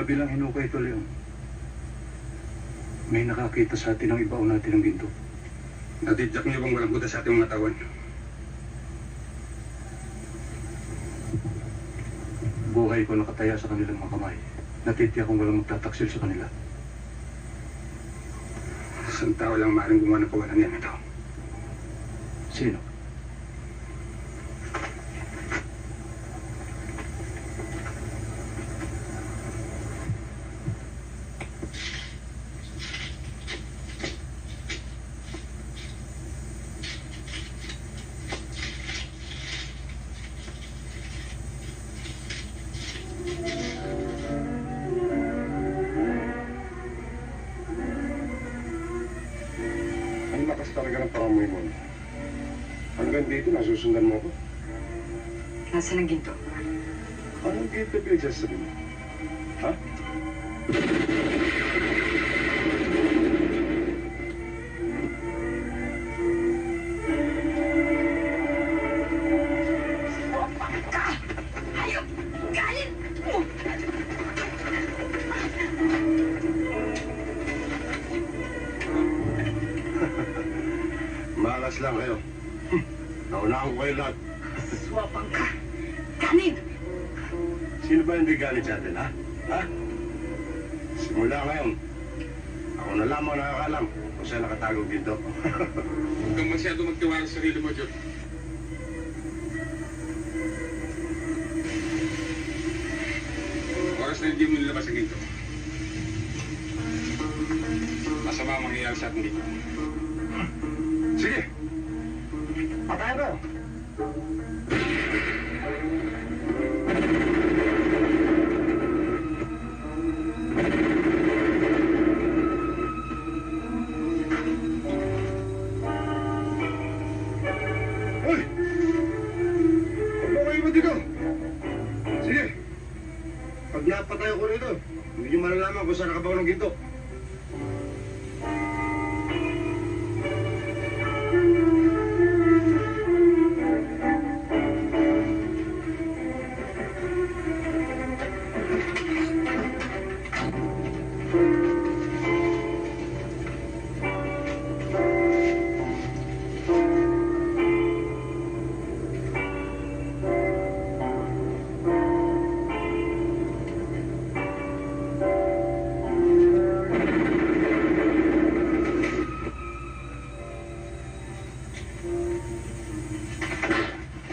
gabi lang hinukay ito, Leon. May nakakita sa atin ng ibaon natin ng ginto. Natidyak niyo bang walang butas sa ating mga tawan? Buhay ko nakataya sa kanilang mga kamay. Natitiyak kong walang magtataksil sa kanila. Isang tao lang maaaring gumawa ng kawalan yan ito. Sino? Ang lakas talaga ng paramoy mo. Hanggang dito, nasusundan mo ako. Nasaan ang ginto? Anong ginto pinagsasabi mo? Ha? Hayop! Galit mo! Malas lang kayo. Naunahan ko kayo lahat. Swapang ka! Kanin! Sino ba hindi galit sa atin, ha? Ha? Simula ngayon, ako na lamang nakakalam kung saan nakatagong ginto. Huwag kang masyado magtiwala sa sarili mo, John. Oras na hindi mo nilabas ang ginto. Masama ang mangyayari sa atin dito. Sige! Patayin ko! Uy! Huwag mo kayo ba dito? Sige! Pag napatay ko rito, hindi nyo malalaman kung saan nakabaw ng ginto.